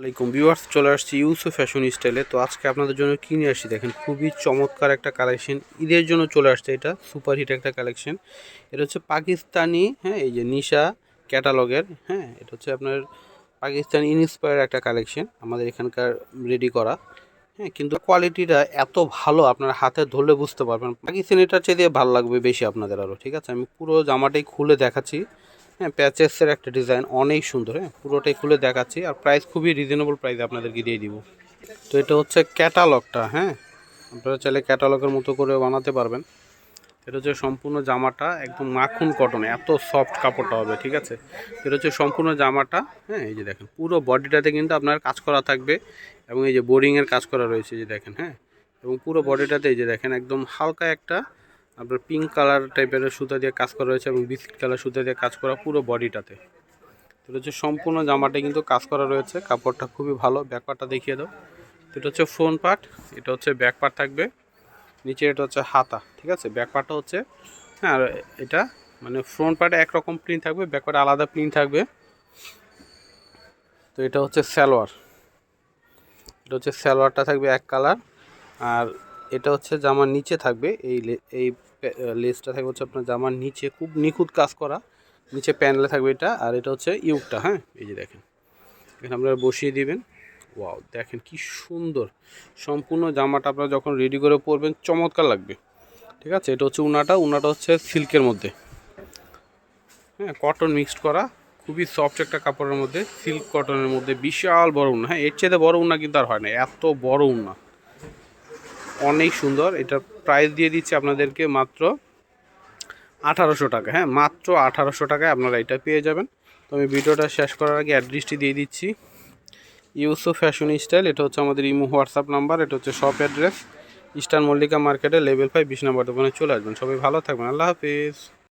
আসসালামাইকুম ভিউয়ার্স, চলে আসছি ইউসুফ ফ্যাশন স্টাইলে। তো আজকে আপনাদের জন্য কিনে আসছি, দেখেন খুবই চমৎকার একটা কালেকশন, ঈদের জন্য চলে আসছে। এটা সুপারহিট একটা কালেকশন। এটা হচ্ছে পাকিস্তানি, হ্যাঁ, এই যে নিশা ক্যাটালগের, হ্যাঁ, এটা হচ্ছে আপনার পাকিস্তানি ইন্সপায়ার একটা কালেকশন আমাদের এখানকার রেডি করা। হ্যাঁ, কিন্তু কোয়ালিটিটা এত ভালো, আপনারা হাতে ধরলে বুঝতে পারবেন। পাকিস্তানিটার চেয়ে দিয়ে ভালো লাগবে বেশি আপনাদের আরও। ঠিক আছে, আমি পুরো জামাটাই খুলে দেখাচ্ছি। হ্যাঁ, প্যাচেসের একটা ডিজাইন অনেক সুন্দর। হ্যাঁ, পুরোটাই খুলে দেখাচ্ছি, আর প্রাইস খুবই রিজনেবল প্রাইসে আপনাদেরকে দিয়ে দিব। তো এটা হচ্ছে ক্যাটালগটা। হ্যাঁ, আপনারা চাইলে ক্যাটালগের মতো করে বানাতে পারবেন। এটা হচ্ছে সম্পূর্ণ জামাটা একদম মাখন কটন, এত সফট কাপড়টা হবে। ঠিক আছে, এটা হচ্ছে সম্পূর্ণ জামাটা। হ্যাঁ, এই যে দেখেন পুরো বডিটাতে কিন্তু আপনার কাজ করা থাকবে, এবং এই যে বোরিংয়ের কাজ করা রয়েছে, যে দেখেন। হ্যাঁ, এবং পুরো বডিটাতে এই যে দেখেন একদম হালকা একটা আপনার পিঙ্ক কালার টাইপের সুতা দিয়ে কাজ করা রয়েছে, এবং বিস্কিট কালার সুতা দিয়ে কাজ করা পুরো বডিটাতে। এটা হচ্ছে সম্পূর্ণ জামাটা কিন্তু কাজ করা রয়েছে, কাপড়টা খুবই ভালো। ব্যাক পার্টটা দেখিয়ে দাও। এটা হচ্ছে ফ্রন্ট পার্ট, এটা হচ্ছে ব্যাক পার্ট থাকবে, নিচে এটা হচ্ছে হাতা। ঠিক আছে, ব্যাক পার্টটা হচ্ছে, হ্যাঁ, আর এটা মানে ফ্রন্ট পার্টে একরকম প্রিন্ট থাকবে, ব্যাক পার্টে আলাদা প্রিন্ট থাকবে। তো এটা হচ্ছে সালোয়ার, এটা হচ্ছে সালোয়ারটা থাকবে এক কালার। আর এটা হচ্ছে জামার নিচে থাকবে, এই লেসটা থাকবে হচ্ছে আপনার জামার নিচে, খুব নিখুঁত কাজ করা, নিচে প্যানেলে থাকবে এটা। আর এটা হচ্ছে ইউকটা। হ্যাঁ, এই যে দেখেন, এখানে আপনারা বসিয়ে দিবেন। ওয়াও, দেখেন কি সুন্দর সম্পূর্ণ জামাটা। আপনারা যখন রেডি করে পরবেন চমৎকার লাগবে। ঠিক আছে, এটা হচ্ছে উনাটা হচ্ছে সিল্কের মধ্যে, হ্যাঁ, কটন মিক্সড করা, খুবই সফট একটা কাপড়ের মধ্যে, সিল্ক কটনের মধ্যে, বিশাল বড় উন্না। হ্যাঁ, এর চেয়ে বড় উন্না কিন্তু আর হয় না, এত বড় উন্না, অনেক সুন্দর। এটার প্রাইস দিয়ে দিচ্ছি আপনাদেরকে মাত্র 1800 টাকা। হ্যাঁ, মাত্র 1800 টাকায় আপনারা এটা পেয়ে যাবেন। তো আমি ভিডিওটা শেষ করার আগে অ্যাড্রেসটি দিয়ে দিচ্ছি। ইউসুফ ফ্যাশন স্টাইল, এটা হচ্ছে আমাদের ইমো হোয়াটসঅ্যাপ নাম্বার, এটা হচ্ছে শপ অ্যাড্রেস ইস্টার্ন মল্লিকা মার্কেটে লেভেল 5 20 নম্বর দোকানে চলে আসবেন। সবাই ভালো থাকবেন, আল্লাহ হাফিজ।